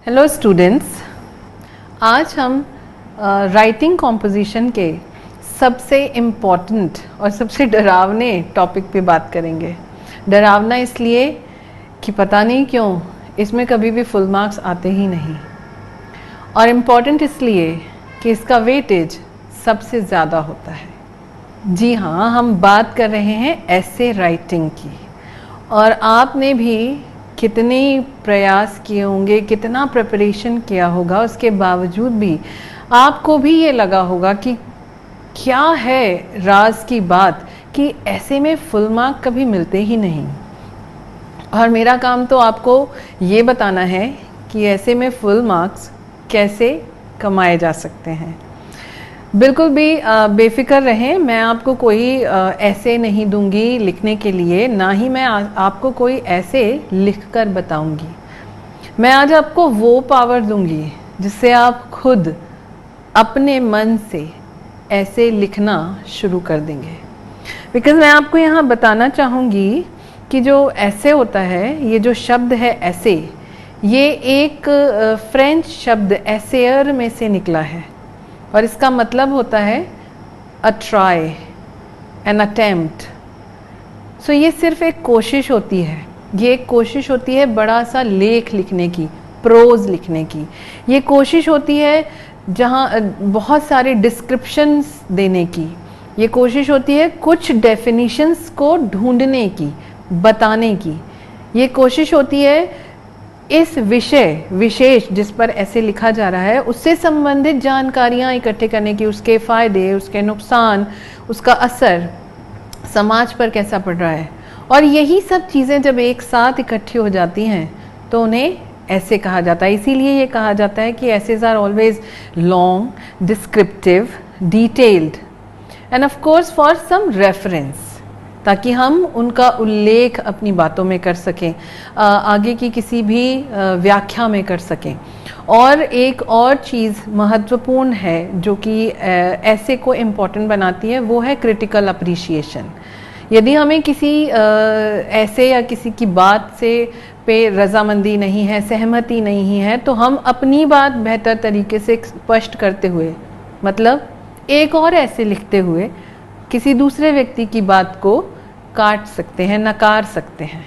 Hello students, आज हम writing composition के सबसे इम्पॉर्टेंट और सबसे डरावने टॉपिक पे बात करेंगे। डरावना इसलिए कि पता नहीं क्यों इसमें कभी भी फुल मार्क्स आते ही नहीं, और इम्पॉर्टेंट इसलिए कि इसका वेटेज सबसे ज़्यादा होता है। जी हाँ, हम बात कर रहे हैं ऐसे राइटिंग की। और आपने भी कितने प्रयास किए होंगे, कितना प्रिपरेशन किया होगा, उसके बावजूद भी आपको भी ये लगा होगा कि क्या है राज की बात कि ऐसे में फुल मार्क कभी मिलते ही नहीं। और मेरा काम तो आपको ये बताना है कि ऐसे में फुल मार्क्स कैसे कमाए जा सकते हैं। बिल्कुल भी बेफिक्र रहें, मैं आपको कोई ऐसे नहीं दूंगी लिखने के लिए, ना ही मैं आपको कोई ऐसे लिख कर बताऊंगी। मैं आज आपको वो पावर दूंगी जिससे आप खुद अपने मन से ऐसे लिखना शुरू कर देंगे। बिकॉज़ मैं आपको यहाँ बताना चाहूँगी कि जो ऐसे होता है, ये जो शब्द है ऐसे, ये एक फ्रेंच शब्द एसेयर में से निकला है और इसका मतलब होता है अ ट्राई, एन अटेम्प्ट। सो ये सिर्फ एक कोशिश होती है, ये एक कोशिश होती है बड़ा सा लेख लिखने की, प्रोज लिखने की। ये कोशिश होती है जहाँ बहुत सारे डिस्क्रिप्शंस देने की। ये कोशिश होती है कुछ डेफिनेशंस को ढूंढने की, बताने की। ये कोशिश होती है इस विषय विशेष जिस पर ऐसे लिखा जा रहा है उससे संबंधित जानकारियां इकट्ठे करने की, उसके फ़ायदे, उसके नुकसान, उसका असर समाज पर कैसा पड़ रहा है। और यही सब चीज़ें जब एक साथ इकट्ठी हो जाती हैं तो उन्हें ऐसे कहा जाता है। इसीलिए ये कहा जाता है कि essays are always long, descriptive, detailed and of course for some reference, ताकि हम उनका उल्लेख अपनी बातों में कर सकें, आगे की किसी भी व्याख्या में कर सकें। और एक और चीज़ महत्वपूर्ण है जो कि ऐसे को इम्पोर्टेंट बनाती है, वो है क्रिटिकल अप्रिशिएशन। यदि हमें किसी ऐसे या किसी की बात से पे रजामंदी नहीं है, सहमति नहीं है, तो हम अपनी बात बेहतर तरीके से स्पष्ट करते हुए, मतलब एक और ऐसे लिखते हुए किसी दूसरे व्यक्ति की बात को काट सकते हैं, नकार सकते हैं।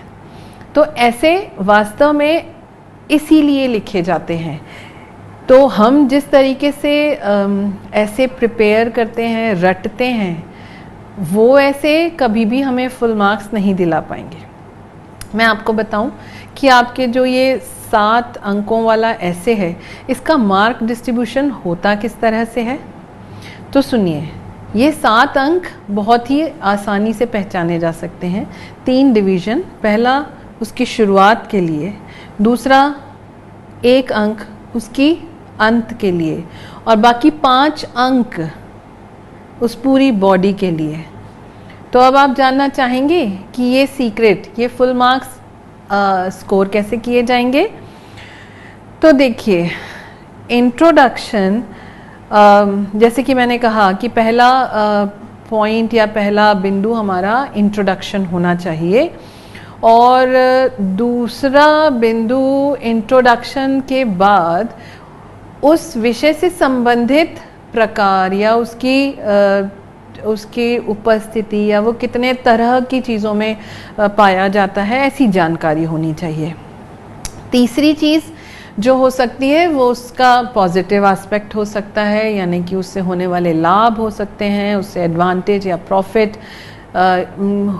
तो ऐसे वास्तव में इसीलिए लिखे जाते हैं। तो हम जिस तरीके से ऐसे प्रिपेयर करते हैं, रटते हैं, वो ऐसे कभी भी हमें फुल मार्क्स नहीं दिला पाएंगे। मैं आपको बताऊं कि आपके जो ये 7 अंकों वाला ऐसे है, इसका मार्क डिस्ट्रीब्यूशन होता किस तरह से है। तो सुनिए, ये 7 अंक बहुत ही आसानी से पहचाने जा सकते हैं। 3 डिवीज़न, पहला उसकी शुरुआत के लिए, दूसरा 1 अंक उसकी अंत के लिए, और बाकी 5 अंक उस पूरी बॉडी के लिए। तो अब आप जानना चाहेंगे कि ये सीक्रेट, ये फुल मार्क्स स्कोर कैसे किए जाएंगे। तो देखिए, इंट्रोडक्शन, जैसे कि मैंने कहा कि पहला पॉइंट या पहला बिंदु हमारा इंट्रोडक्शन होना चाहिए, और दूसरा बिंदु इंट्रोडक्शन के बाद उस विषय से संबंधित प्रकार या उसकी उपस्थिति या वो कितने तरह की चीज़ों में पाया जाता है, ऐसी जानकारी होनी चाहिए। तीसरी चीज़ जो हो सकती है वो उसका पॉजिटिव एस्पेक्ट हो सकता है, यानी कि उससे होने वाले लाभ हो सकते हैं, उससे एडवांटेज या प्रॉफिट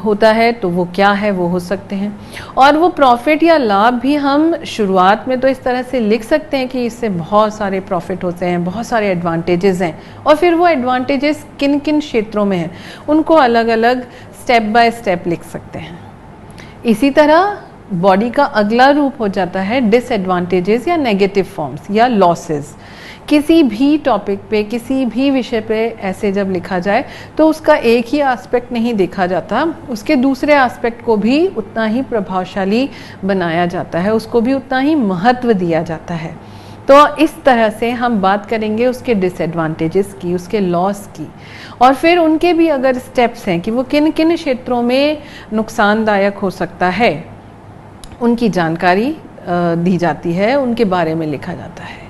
होता है, तो वो क्या है वो हो सकते हैं। और वो प्रॉफिट या लाभ भी हम शुरुआत में तो इस तरह से लिख सकते हैं कि इससे बहुत सारे प्रॉफिट होते हैं, बहुत सारे एडवांटेजेस हैं, और फिर वो एडवांटेजेस किन किन क्षेत्रों में हैं उनको अलग अलग स्टेप बाय स्टेप लिख सकते हैं। इसी तरह बॉडी का अगला रूप हो जाता है डिसएडवांटेजेस या नेगेटिव फॉर्म्स या लॉसेस। किसी भी टॉपिक पे, किसी भी विषय पे ऐसे जब लिखा जाए तो उसका एक ही एस्पेक्ट नहीं देखा जाता, उसके दूसरे एस्पेक्ट को भी उतना ही प्रभावशाली बनाया जाता है, उसको भी उतना ही महत्व दिया जाता है। तो इस तरह से हम बात करेंगे उसके डिसएडवांटेजेस की, उसके लॉस की, और फिर उनके भी अगर स्टेप्स हैं कि वो किन किन क्षेत्रों में नुकसानदायक हो सकता है, उनकी जानकारी दी जाती है, उनके बारे में लिखा जाता है।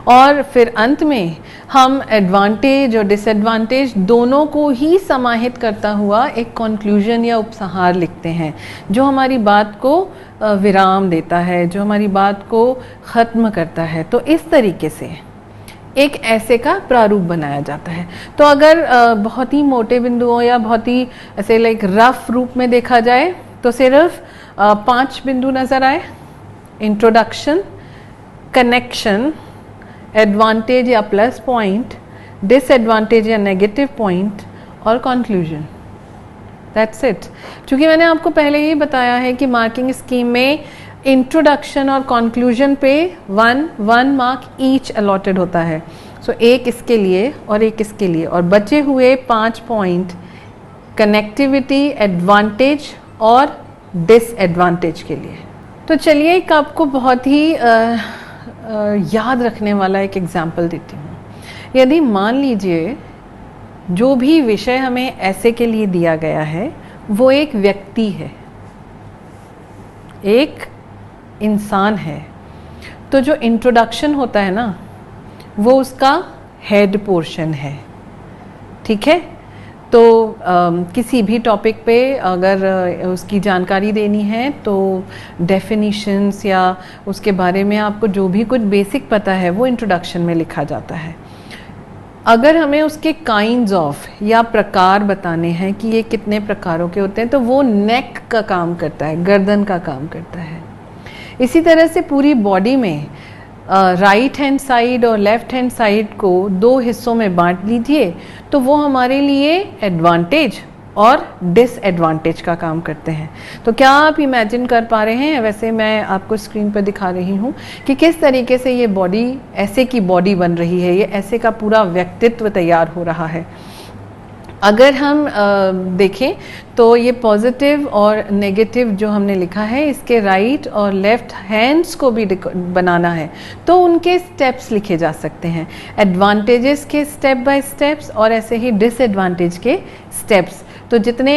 और फिर अंत में हम एडवांटेज और डिसएडवांटेज दोनों को ही समाहित करता हुआ एक कंक्लूजन या उपसंहार लिखते हैं, जो हमारी बात को विराम देता है, जो हमारी बात को ख़त्म करता है। तो इस तरीके से एक ऐसे का प्रारूप बनाया जाता है। तो अगर बहुत ही मोटे बिंदुओं या बहुत ही ऐसे लाइक रफ रूप में देखा जाए तो सिर्फ 5 बिंदु नज़र आए: इंट्रोडक्शन, कनेक्शन, एडवांटेज या प्लस पॉइंट, डिसएडवांटेज या नेगेटिव पॉइंट और कंक्लूजन। That's it. क्योंकि मैंने आपको पहले ही बताया है कि मार्किंग स्कीम में इंट्रोडक्शन और कंक्लूजन पे 1 मार्क ईच अलॉटेड होता है। सो एक इसके लिए और एक इसके लिए, और बचे हुए 5 पॉइंट कनेक्टिविटी, एडवांटेज और डिसएडवांटेज के लिए। तो चलिए एक आपको बहुत ही याद रखने वाला एक एग्जाम्पल देती हूँ। यदि मान लीजिए जो भी विषय हमें ऐसे के लिए दिया गया है वो एक व्यक्ति है, एक इंसान है, तो जो इंट्रोडक्शन होता है ना वो उसका हेड पोर्शन है। ठीक है। तो किसी भी टॉपिक पे अगर उसकी जानकारी देनी है तो डेफिनीशंस या उसके बारे में आपको जो भी कुछ बेसिक पता है वो इंट्रोडक्शन में लिखा जाता है। अगर हमें उसके काइंड्स ऑफ या प्रकार बताने हैं कि ये कितने प्रकारों के होते हैं तो वो नेक का काम करता है, गर्दन का काम करता है। इसी तरह से पूरी बॉडी में राइट हैंड साइड और लेफ्ट हैंड साइड को 2 हिस्सों में बांट लीजिए तो वो हमारे लिए एडवांटेज और डिसएडवांटेज का काम करते हैं। तो क्या आप इमेजिन कर पा रहे हैं? वैसे मैं आपको स्क्रीन पर दिखा रही हूँ कि किस तरीके से ये बॉडी ऐसे की बॉडी बन रही है, ये ऐसे का पूरा व्यक्तित्व तैयार हो रहा है। अगर हम देखें तो ये पॉजिटिव और नेगेटिव जो हमने लिखा है इसके राइट और लेफ्ट हैंड्स को भी बनाना है तो उनके स्टेप्स लिखे जा सकते हैं, एडवांटेजेस के स्टेप बाय स्टेप्स और ऐसे ही डिसएडवांटेज के स्टेप्स। तो जितने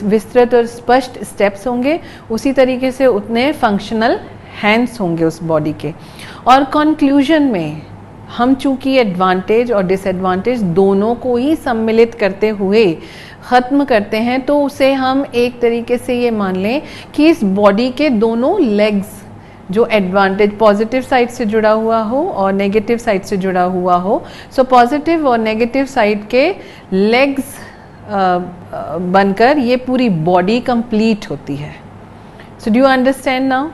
विस्तृत और स्पष्ट स्टेप्स होंगे उसी तरीके से उतने फंक्शनल हैंड्स होंगे उस बॉडी के। और कंक्लूजन में हम चूंकि एडवांटेज और डिसएडवांटेज दोनों को ही सम्मिलित करते हुए ख़त्म करते हैं तो उसे हम एक तरीके से ये मान लें कि इस बॉडी के दोनों लेग्स जो एडवांटेज पॉजिटिव साइड से जुड़ा हुआ हो और नेगेटिव साइड से जुड़ा हुआ हो, सो पॉजिटिव और नेगेटिव साइड के लेग्स बनकर ये पूरी बॉडी कंप्लीट होती है। So do you understand now?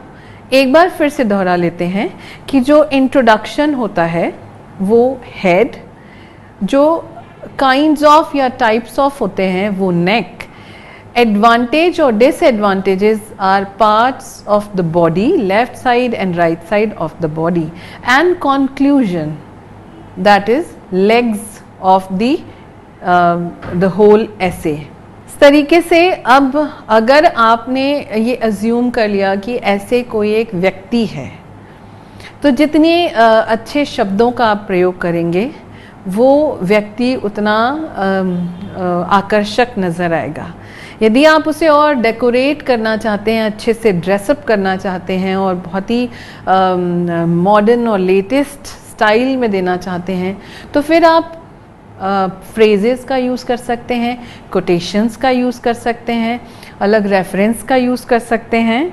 एक बार फिर से दोहरा लेते हैं कि जो इंट्रोडक्शन होता है वो हेड, जो काइंड्स ऑफ या टाइप्स ऑफ होते हैं वो नेक, एडवांटेज और disadvantages are parts of the body, left side and right side of the body, and conclusion that is legs of the whole essay. इस तरीके से अब अगर आपने ये अज्यूम कर लिया कि ऐसे कोई एक व्यक्ति है तो जितने अच्छे शब्दों का आप प्रयोग करेंगे वो व्यक्ति उतना आकर्षक नज़र आएगा। यदि आप उसे और डेकोरेट करना चाहते हैं, अच्छे से ड्रेसअप करना चाहते हैं और बहुत ही मॉडर्न और लेटेस्ट स्टाइल में देना चाहते हैं तो फिर आप फ्रेजेस का यूज़ कर सकते हैं, कोटेशंस का यूज़ कर सकते हैं, अलग रेफरेंस का यूज़ कर सकते हैं।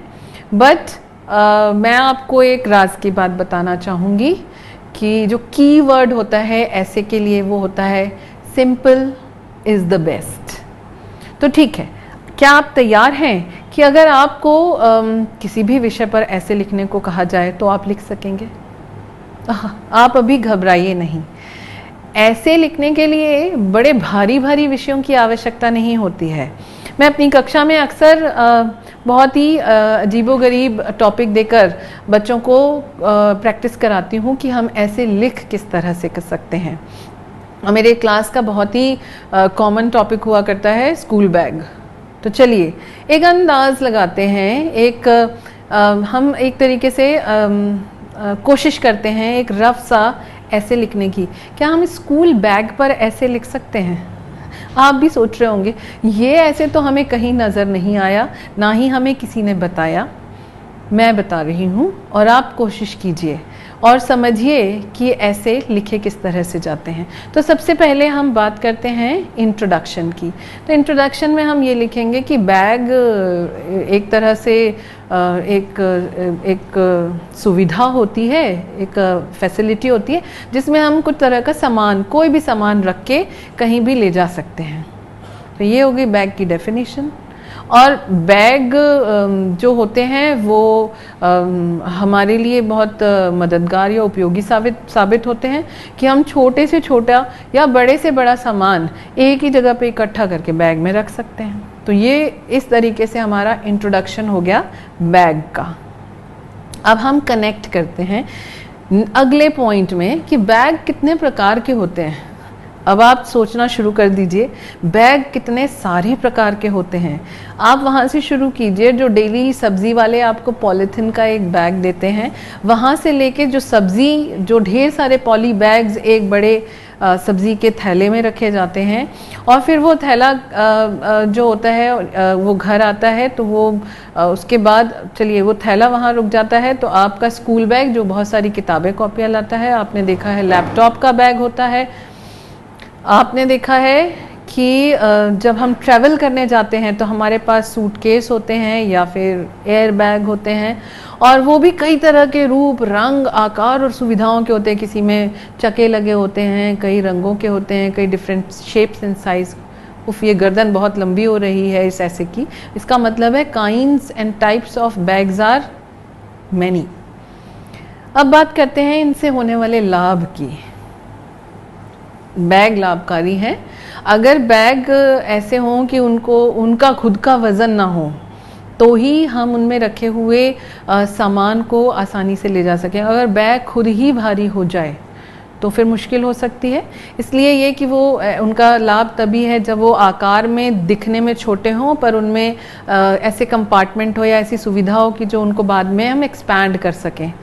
बट मैं आपको एक राज की बात बताना चाहूँगी कि जो की वर्ड होता है ऐसे के लिए वो होता है सिंपल इज़ द बेस्ट। तो ठीक है, क्या आप तैयार हैं कि अगर आपको किसी भी विषय पर ऐसे लिखने को कहा जाए तो आप लिख सकेंगे? आप अभी घबराइए नहीं। ऐसे लिखने के लिए बड़े भारी भारी विषयों की आवश्यकता नहीं होती है। मैं अपनी कक्षा में अक्सर बहुत ही अजीबोगरीब टॉपिक देकर बच्चों को प्रैक्टिस कराती हूँ कि हम ऐसे लिख किस तरह से कर सकते हैं। मेरे क्लास का बहुत ही कॉमन टॉपिक हुआ करता है स्कूल बैग। तो चलिए एक अंदाज लगाते हैं, हम एक तरीके से कोशिश करते हैं एक रफ सा ऐसे लिखने की। क्या हम स्कूल बैग पर ऐसे लिख सकते हैं? आप भी सोच रहे होंगे ये ऐसे तो हमें कहीं नज़र नहीं आया, ना ही हमें किसी ने बताया। मैं बता रही हूँ और आप कोशिश कीजिए और समझिए कि ऐसे लिखे किस तरह से जाते हैं। तो सबसे पहले हम बात करते हैं इंट्रोडक्शन की। तो इंट्रोडक्शन में हम ये लिखेंगे कि बैग एक तरह से एक सुविधा होती है, एक फैसिलिटी होती है जिसमें हम कुछ तरह का सामान, कोई भी सामान रख के कहीं भी ले जा सकते हैं। तो ये होगी बैग की डेफिनेशन। और बैग जो होते हैं वो हमारे लिए बहुत मददगार या उपयोगी साबित होते हैं कि हम छोटे से छोटा या बड़े से बड़ा सामान एक ही जगह पे इकट्ठा करके बैग में रख सकते हैं। तो ये इस तरीके से हमारा इंट्रोडक्शन हो गया बैग का। अब हम कनेक्ट करते हैं अगले पॉइंट में कि बैग कितने प्रकार के होते हैं। अब आप सोचना शुरू कर दीजिए, बैग कितने सारे प्रकार के होते हैं। आप वहाँ से शुरू कीजिए, जो डेली सब्ज़ी वाले आपको पॉलीथीन का एक बैग देते हैं, वहाँ से लेके जो सब्ज़ी, जो ढेर सारे पॉली बैग्स एक बड़े सब्ज़ी के थैले में रखे जाते हैं, और फिर वो थैला जो होता है वो घर आता है। तो वो उसके बाद चलिए वो थैला वहाँ रुक जाता है। तो आपका स्कूल बैग जो बहुत सारी किताबें कॉपियाँ लाता है, आपने देखा है लैपटॉप का बैग होता है, आपने देखा है कि जब हम ट्रैवल करने जाते हैं तो हमारे पास सूटकेस होते हैं या फिर एयर बैग होते हैं, और वो भी कई तरह के रूप, रंग, आकार और सुविधाओं के होते हैं। किसी में चके लगे होते हैं, कई रंगों के होते हैं, कई डिफरेंट शेप्स एंड साइज। उफ, ये गर्दन बहुत लंबी हो रही है इस ऐसे की। इसका मतलब है kinds and types of bags are many. अब बात करते हैं इनसे होने वाले लाभ की। बैग लाभकारी हैं अगर बैग ऐसे हों कि उनका खुद का वज़न ना हो, तो ही हम उनमें रखे हुए सामान को आसानी से ले जा सकें। अगर बैग खुद ही भारी हो जाए तो फिर मुश्किल हो सकती है। इसलिए ये कि वो उनका लाभ तभी है जब वो आकार में, दिखने में छोटे हों, पर उनमें ऐसे कंपार्टमेंट हो या ऐसी सुविधा हो कि जो उनको बाद में हम एक्सपैंड कर सकें।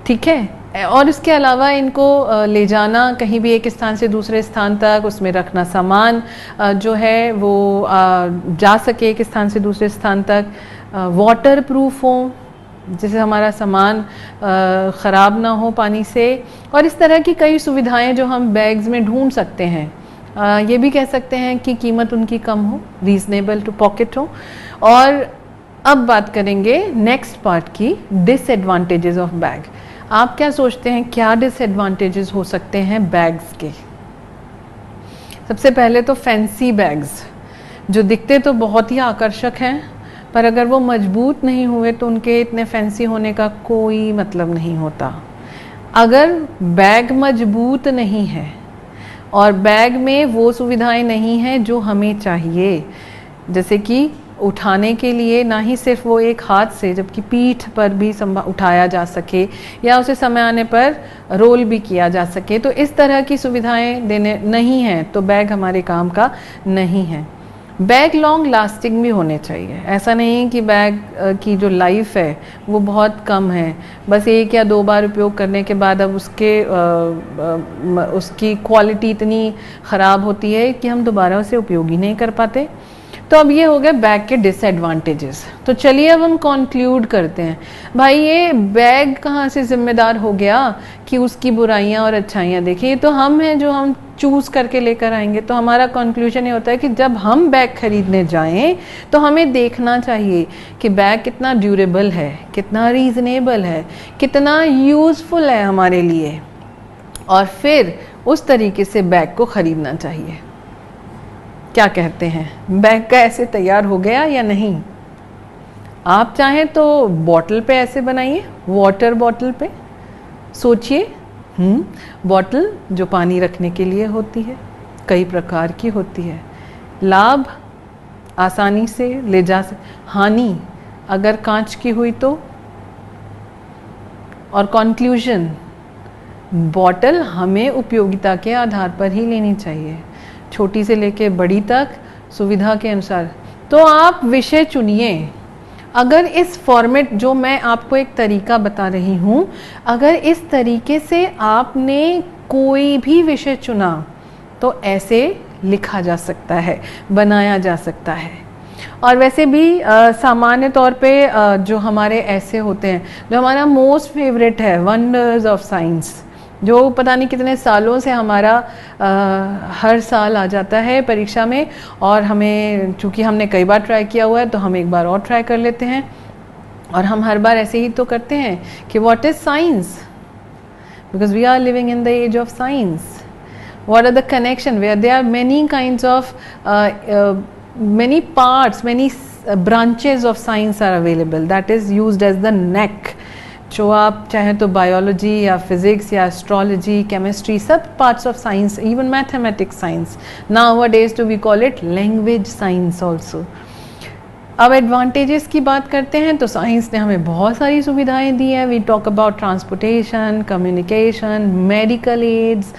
ठीक है। और इसके अलावा इनको ले जाना कहीं भी एक स्थान से दूसरे स्थान तक, उसमें रखना सामान जो है वो जा सके एक स्थान से दूसरे स्थान तक, वाटर प्रूफ हो, जिससे हमारा सामान ख़राब ना हो पानी से। और इस तरह की कई सुविधाएं जो हम बैग्स में ढूंढ सकते हैं। ये भी कह सकते हैं कि कीमत उनकी कम हो, रीजनेबल टू पॉकेट हो। और अब बात करेंगे नेक्स्ट पार्ट की, डिसएडवांटेजेस ऑफ बैग। आप क्या सोचते हैं क्या डिसएडवांटेजेस हो सकते हैं बैग्स के? सबसे पहले तो फैंसी बैग्स, जो दिखते तो बहुत ही आकर्षक हैं, पर अगर वो मजबूत नहीं हुए तो उनके इतने फैंसी होने का कोई मतलब नहीं होता। अगर बैग मजबूत नहीं है और बैग में वो सुविधाएं नहीं हैं जो हमें चाहिए, जैसे कि उठाने के लिए ना ही सिर्फ वो एक हाथ से, जबकि पीठ पर भी उठाया जा सके या उसे समय आने पर रोल भी किया जा सके, तो इस तरह की सुविधाएं देने नहीं हैं तो बैग हमारे काम का नहीं है। बैग लॉन्ग लास्टिंग भी होने चाहिए। ऐसा नहीं कि बैग की जो लाइफ है वो बहुत कम है, बस 1 या 2 बार उपयोग करने के बाद अब उसकी क्वालिटी इतनी ख़राब होती है कि हम दोबारा उसे उपयोग ही नहीं कर पाते। तो अब ये हो गए बैग के डिसएडवांटेजेस। तो चलिए अब हम कंक्लूड करते हैं। भाई ये बैग कहाँ से जिम्मेदार हो गया कि उसकी बुराइयां और अच्छाइयां देखें? ये तो हम हैं जो हम चूज करके लेकर आएंगे। तो हमारा कंक्लूजन ये होता है कि जब हम बैग खरीदने जाएं तो हमें देखना चाहिए कि बैग कितना ड्यूरेबल है, कितना रीजनेबल है, कितना यूजफुल है हमारे लिए, और फिर उस तरीके से बैग को खरीदना चाहिए। क्या कहते हैं, बैग का ऐसे तैयार हो गया या नहीं? आप चाहें तो बॉटल पे ऐसे बनाइए, वाटर बॉटल पे सोचिए। बॉटल जो पानी रखने के लिए होती है, कई प्रकार की होती है। लाभ, आसानी से ले जा सकते। हानि, अगर कांच की हुई तो। और कंक्लूजन, बॉटल हमें उपयोगिता के आधार पर ही लेनी चाहिए, छोटी से लेके बड़ी तक, सुविधा के अनुसार। तो आप विषय चुनिए। अगर इस फॉर्मेट, जो मैं आपको एक तरीका बता रही हूँ, अगर इस तरीके से आपने कोई भी विषय चुना तो ऐसे लिखा जा सकता है, बनाया जा सकता है। और वैसे भी सामान्य तौर पे जो हमारे ऐसे होते हैं, जो हमारा मोस्ट फेवरेट है वंडर्स ऑफ साइंस, जो पता नहीं कितने सालों से हमारा हर साल आ जाता है परीक्षा में, और हमें चूँकि हमने कई बार ट्राई किया हुआ है तो हम एक बार और ट्राई कर लेते हैं, और हम हर बार ऐसे ही तो करते हैं कि what is science, because we are living in the age of science. What are the connection where there are many kinds of many parts, many branches of science are available, that is used as the neck. जो आप चाहे तो biology या physics या astrology, chemistry, सब parts of science, even mathematics science, nowadays too we call it language science also. अब advantages की बात करते हैं तो साइंस ने हमें बहुत सारी सुविधाएं दी हैं. We talk about transportation, communication, medical aids,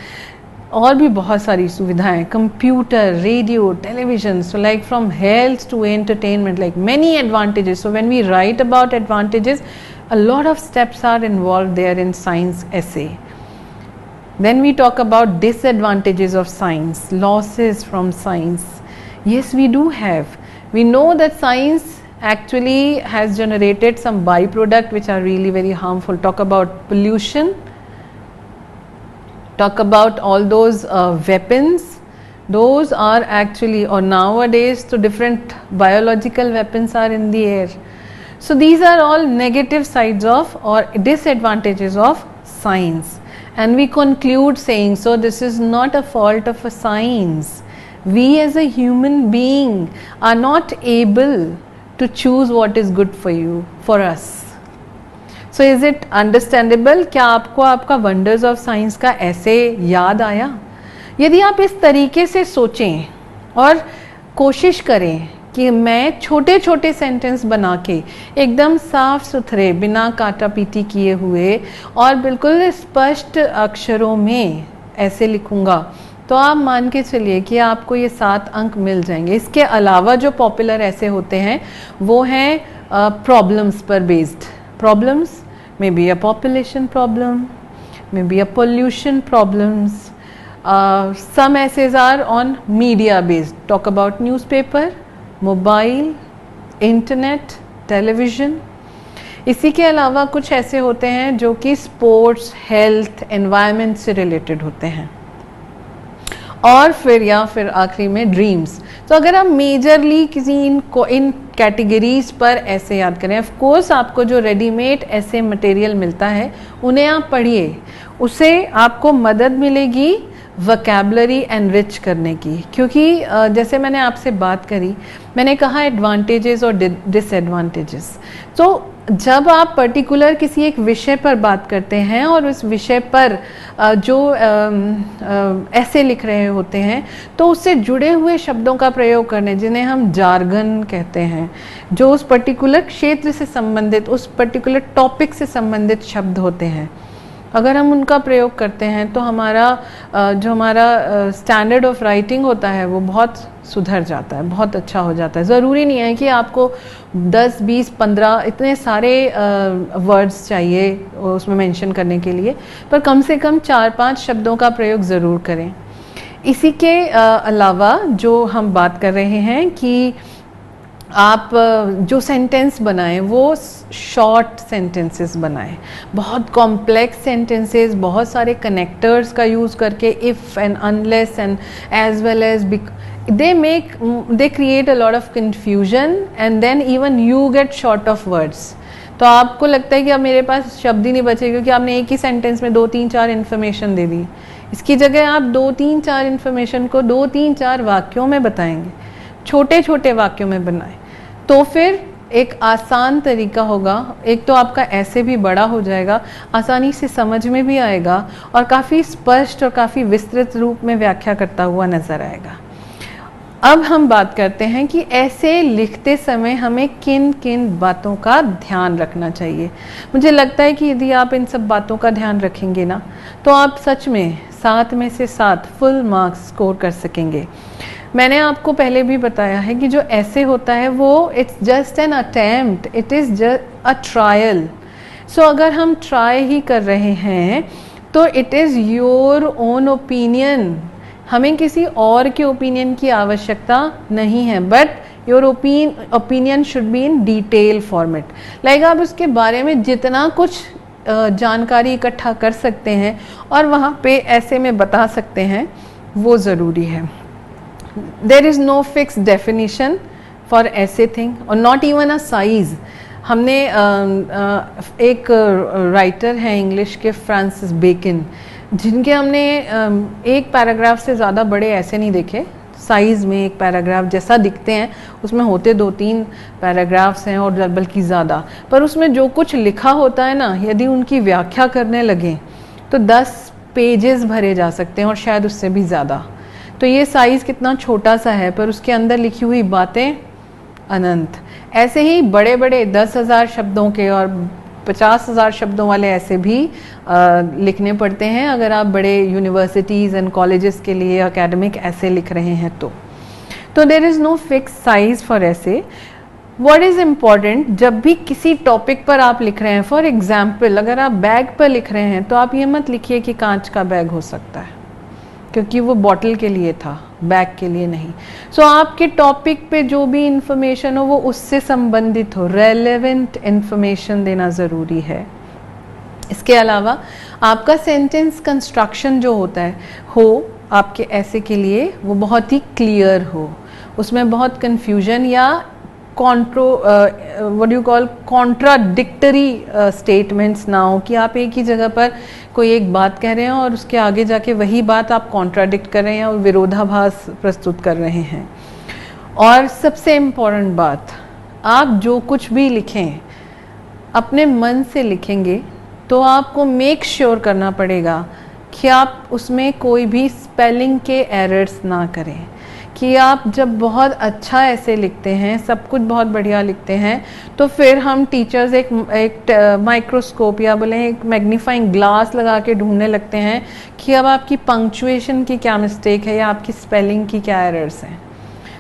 और भी बहुत सारी सुविधाएं, computer, radio, television, so like from health to entertainment, like many advantages. So when we write about advantages, a lot of steps are involved there in science essay. Then we talk about disadvantages of science, losses from science. Yes, we do have. We know that science actually has generated some byproduct which are really very harmful. Talk about pollution, talk about all those weapons. Those are actually, or nowadays so different biological weapons are in the air. So these are all negative sides of or disadvantages of science, and we conclude saying, so this is not a fault of a science. We as a human being are not able to choose what is good for you, for us. So is it understandable? क्या आपको आपका wonders of science का ऐसे याद आया? यदि आप इस तरीके से सोचें और कोशिश करें कि मैं छोटे छोटे सेंटेंस बना के एकदम साफ सुथरे, बिना काटा पीटी किए हुए और बिल्कुल स्पष्ट अक्षरों में ऐसे लिखूंगा, तो आप मान के चलिए कि आपको ये 7 अंक मिल जाएंगे. इसके अलावा जो पॉपुलर ऐसे होते हैं वो हैं प्रॉब्लम्स पर based. Problems may be a population problem, may be a pollution problems. some essays are on media based, talk about newspaper, mobile, internet, television. इसी के अलावा कुछ ऐसे होते हैं जो कि स्पोर्ट्स, हेल्थ, एनवायरनमेंट से रिलेटेड होते हैं, और फिर आखिरी में ड्रीम्स. तो अगर आप मेजरली किसी इन कैटेगरीज पर ऐसे याद करें, ऑफ कोर्स आपको जो रेडीमेड ऐसे मटेरियल मिलता है उन्हें आप पढ़िए, उससे आपको मदद मिलेगी वोकैबुलरी एनरिच करने की. क्योंकि जैसे मैंने आपसे बात करी, मैंने कहा एडवांटेजेस और डिसएडवांटेजेस. तो जब आप पर्टिकुलर किसी एक विषय पर बात करते हैं और उस विषय पर जो ऐसे लिख रहे होते हैं, तो उससे जुड़े हुए शब्दों का प्रयोग करने, जिन्हें हम जार्गन कहते हैं, जो उस पर्टिकुलर क्षेत्र से संबंधित, उस पर्टिकुलर टॉपिक से संबंधित शब्द होते हैं, अगर हम उनका प्रयोग करते हैं तो हमारा जो हमारा स्टैंडर्ड ऑफ राइटिंग होता है वो बहुत सुधर जाता है, बहुत अच्छा हो जाता है. ज़रूरी नहीं है कि आपको 10, 20, 15 इतने सारे वर्ड्स चाहिए उसमें मेंशन करने के लिए, पर कम से कम 4-5 शब्दों का प्रयोग ज़रूर करें. इसी के अलावा जो हम बात कर रहे हैं कि आप जो सेंटेंस बनाएं वो शॉर्ट सेंटेंसेस बनाएं. बहुत कॉम्प्लेक्स सेंटेंसेस, बहुत सारे कनेक्टर्स का यूज़ करके, if and unless and as well as, they create a lot of confusion and then even you get short of words. तो आपको लगता है कि अब मेरे पास शब्द ही नहीं बचे, क्योंकि आपने एक ही सेंटेंस में 2-3-4 इन्फॉर्मेशन दे दी. इसकी जगह आप 2-3-4 इन्फॉर्मेशन को 2-3-4 वाक्यों में बताएंगे, छोटे छोटे वाक्यों में बनाएं, तो फिर एक आसान तरीका होगा. एक तो आपका ऐसे भी बड़ा हो जाएगा, आसानी से समझ में भी आएगा, और काफ़ी स्पष्ट और काफ़ी विस्तृत रूप में व्याख्या करता हुआ नज़र आएगा. अब हम बात करते हैं कि ऐसे लिखते समय हमें किन किन बातों का ध्यान रखना चाहिए. मुझे लगता है कि यदि आप इन सब बातों का ध्यान रखेंगे ना, तो आप सच में 7 में से 7 फुल मार्क्स स्कोर कर सकेंगे. मैंने आपको पहले भी बताया है कि जो ऐसे होता है वो it's just an attempt, it is just a trial. So अगर हम ट्राई ही कर रहे हैं तो it is your own opinion, हमें किसी और के ओपिनियन की आवश्यकता नहीं है, but your opinion should be in detail format. Like आप उसके बारे में जितना कुछ जानकारी इकट्ठा कर सकते हैं और वहाँ पे ऐसे में बता सकते हैं, वो ज़रूरी है। There is no fix definition for ऐसे thing or not even a size. हमने एक राइटर हैं इंग्लिश के, फ्रांसिस बेकन, जिनके हमने एक पैराग्राफ से ज़्यादा बड़े ऐसे नहीं देखे। साइज़ में एक पैराग्राफ जैसा दिखते हैं उसमें होते 2-3 पैराग्राफ्स हैं और बल्कि ज़्यादा, पर उसमें जो कुछ लिखा होता है ना, यदि उनकी व्याख्या करने लगें तो 10 पेजेस भरे जा सकते हैं और शायद उससे भी ज़्यादा। तो ये साइज़ कितना छोटा सा है पर उसके अंदर लिखी हुई बातें अनंत। ऐसे ही बड़े बड़े 10,000 शब्दों के और 50,000 शब्दों वाले ऐसे भी लिखने पड़ते हैं अगर आप बड़े यूनिवर्सिटीज़ एंड कॉलेजेस के लिए एकेडमिक ऐसे लिख रहे हैं तो there is no fix size for ऐसे। व्हाट इज़ इम्पॉर्टेंट, जब भी किसी टॉपिक पर आप लिख रहे हैं, फॉर एग्जाम्पल अगर आप बैग पर लिख रहे हैं तो आप ये मत लिखिए कि कांच का बैग हो सकता है, क्योंकि वो बॉटल के लिए था, बैग के लिए नहीं। सो आपके टॉपिक पे जो भी इंफॉर्मेशन हो वो उससे संबंधित हो, रेलेवेंट इंफॉर्मेशन देना ज़रूरी है। इसके अलावा आपका सेंटेंस कंस्ट्रक्शन जो होता है हो आपके ऐसे के लिए वो बहुत ही क्लियर हो, उसमें बहुत कन्फ्यूजन या कॉन्ट्राडिक्टरी स्टेटमेंट्स ना हो कि आप एक ही जगह पर कोई एक बात कह रहे हैं और उसके आगे जाके वही बात आप कॉन्ट्राडिक्ट कर रहे हैं और विरोधाभास प्रस्तुत कर रहे हैं। और सबसे इम्पोर्टेंट बात, आप जो कुछ भी लिखें अपने मन से लिखेंगे तो आपको मेक श्योर करना पड़ेगा कि आप उसमें कोई भी स्पेलिंग के एरर्स ना करें। कि आप जब बहुत अच्छा ऐसे लिखते हैं, सब कुछ बहुत बढ़िया लिखते हैं, तो फिर हम टीचर्स एक माइक्रोस्कोप या बोले एक मैग्नीफाइंग ग्लास लगा के ढूंढने लगते हैं कि अब आपकी पंक्चुएशन की क्या मिस्टेक है या आपकी स्पेलिंग की क्या एरर्स हैं।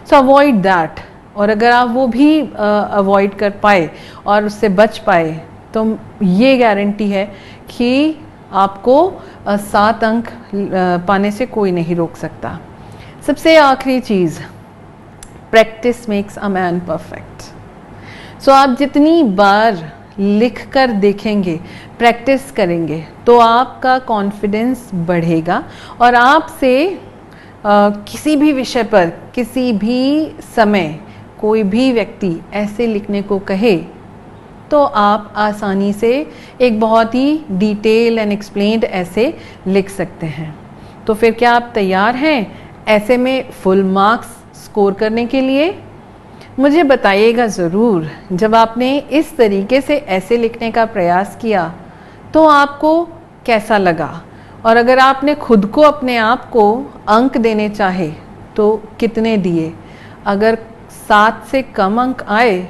सो अवॉइड दैट। और अगर आप वो भी अवॉइड कर पाए और उससे बच पाए तो ये गारंटी है कि आपको 7 अंक पाने से कोई नहीं रोक सकता। सबसे आखिरी चीज़, practice makes a man perfect. So आप जितनी बार लिख कर देखेंगे, प्रैक्टिस करेंगे, तो आपका कॉन्फिडेंस बढ़ेगा और आपसे किसी भी विषय पर किसी भी समय कोई भी व्यक्ति ऐसे लिखने को कहे तो आप आसानी से एक बहुत ही डिटेल एंड एक्सप्लेन्ड ऐसे लिख सकते हैं। तो फिर क्या आप तैयार हैं ऐसे में फुल मार्क्स स्कोर करने के लिए? मुझे बताइएगा ज़रूर। जब आपने इस तरीके से ऐसे लिखने का प्रयास किया तो आपको कैसा लगा, और अगर आपने खुद को अपने आप को अंक देने चाहे तो कितने दिए? अगर 7 से कम अंक आए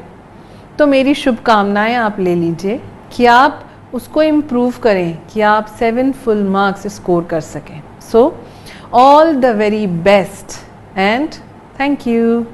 तो मेरी शुभकामनाएं आप ले लीजिए कि आप उसको इम्प्रूव करें, कि आप 7 फुल मार्क्स स्कोर कर सकें। सो all the very best and thank you.